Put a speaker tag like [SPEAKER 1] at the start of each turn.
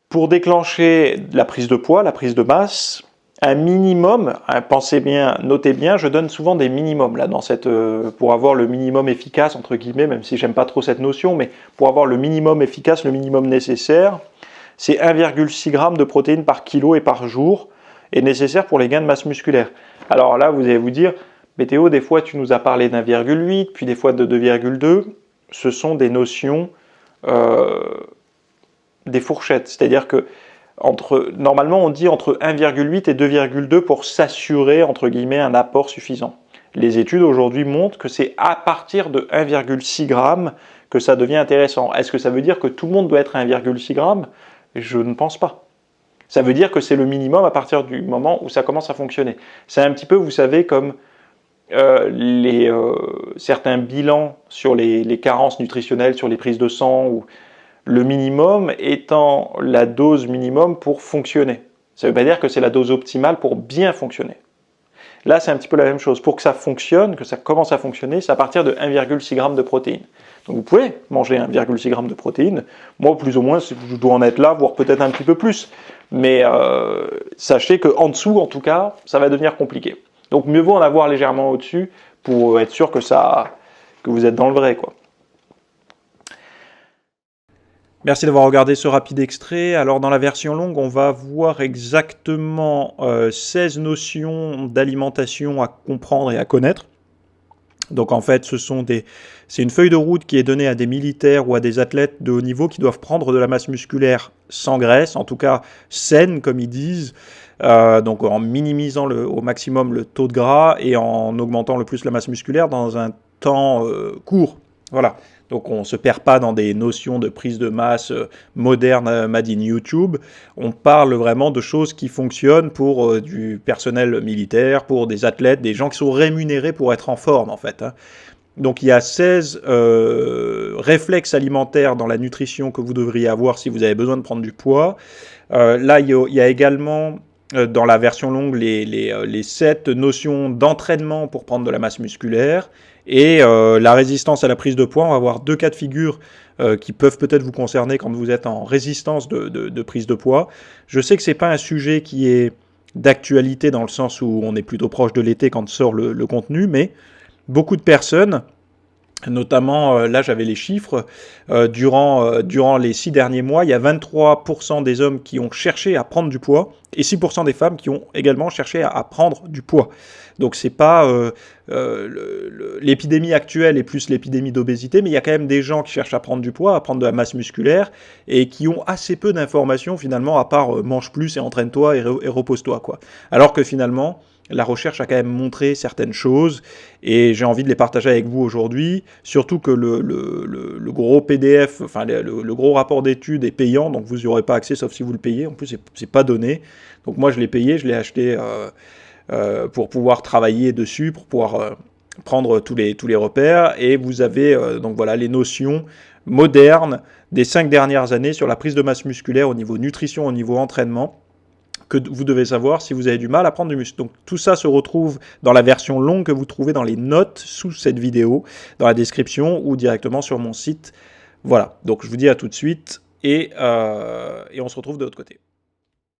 [SPEAKER 1] Pour déclencher la prise de poids, la prise de masse, un minimum, pensez bien, notez bien, je donne souvent des minimums là dans cette, pour avoir le minimum efficace entre guillemets, même si j'aime pas trop cette notion, mais pour avoir le minimum efficace, le minimum nécessaire, c'est 1,6 g de protéines par kilo et par jour est nécessaire pour les gains de masse musculaire. Alors là, vous allez vous dire, mais Théo, des fois tu nous as parlé d'1,8, puis des fois de 2,2. Ce sont des notions, des fourchettes. C'est-à-dire que normalement on dit entre 1,8 et 2,2 pour s'assurer entre guillemets un apport suffisant. Les études aujourd'hui montrent que c'est à partir de 1,6 g que ça devient intéressant. Est-ce que ça veut dire que tout le monde doit être à 1,6 g? Je ne pense pas. Ça veut dire que c'est le minimum à partir du moment où ça commence à fonctionner. C'est un petit peu, vous savez, comme certains bilans sur les carences nutritionnelles, sur les prises de sang, ou le minimum étant la dose minimum pour fonctionner. Ça ne veut pas dire que c'est la dose optimale pour bien fonctionner. Là, c'est un petit peu la même chose. Pour que ça fonctionne, que ça commence à fonctionner, c'est à partir de 1,6 g de protéines. Donc vous pouvez manger 1,6 g de protéines. Moi, plus ou moins, je dois en être là, voire peut-être un petit peu plus. Mais sachez qu'en dessous, en tout cas, ça va devenir compliqué. Donc mieux vaut en avoir légèrement au-dessus pour être sûr que vous êtes dans le vrai, quoi. Merci d'avoir regardé ce rapide extrait. Alors dans la version longue, on va voir exactement 16 notions d'alimentation à comprendre et à connaître. Donc en fait, c'est une feuille de route qui est donnée à des militaires ou à des athlètes de haut niveau qui doivent prendre de la masse musculaire sans graisse, en tout cas saine comme ils disent, donc en minimisant au maximum le taux de gras et en augmentant le plus la masse musculaire dans un temps court. Voilà. Donc on ne se perd pas dans des notions de prise de masse moderne made in YouTube. On parle vraiment de choses qui fonctionnent pour du personnel militaire, pour des athlètes, des gens qui sont rémunérés pour être en forme en fait. Hein. Donc il y a 16 réflexes alimentaires dans la nutrition que vous devriez avoir si vous avez besoin de prendre du poids. Là, il y a également dans la version longue les 7 notions d'entraînement pour prendre de la masse musculaire. Et la résistance à la prise de poids, on va avoir 2 cas de figure qui peuvent peut-être vous concerner quand vous êtes en résistance de prise de poids. Je sais que ce n'est pas un sujet qui est d'actualité dans le sens où on est plutôt proche de l'été quand sort le contenu, mais beaucoup de personnes, notamment, là j'avais les chiffres, durant les 6 derniers mois, il y a 23% des hommes qui ont cherché à prendre du poids et 6% des femmes qui ont également cherché à prendre du poids. Donc c'est pas l'épidémie actuelle est plus l'épidémie d'obésité, mais il y a quand même des gens qui cherchent à prendre du poids, à prendre de la masse musculaire et qui ont assez peu d'informations finalement à part mange plus et entraîne-toi et repose-toi quoi. Alors que finalement la recherche a quand même montré certaines choses et j'ai envie de les partager avec vous aujourd'hui, surtout que le gros PDF, enfin le gros rapport d'études est payant, donc vous n'y aurez pas accès sauf si vous le payez, en plus c'est pas donné. Donc moi je l'ai payé, je l'ai acheté pour pouvoir travailler dessus, pour pouvoir prendre tous les repères, et vous avez donc voilà les notions modernes des 5 dernières années sur la prise de masse musculaire au niveau nutrition, au niveau entraînement, que vous devez savoir si vous avez du mal à prendre du muscle. Donc tout ça se retrouve dans la version longue que vous trouvez dans les notes sous cette vidéo, dans la description ou directement sur mon site. Voilà, donc je vous dis à tout de suite et on se retrouve de l'autre côté.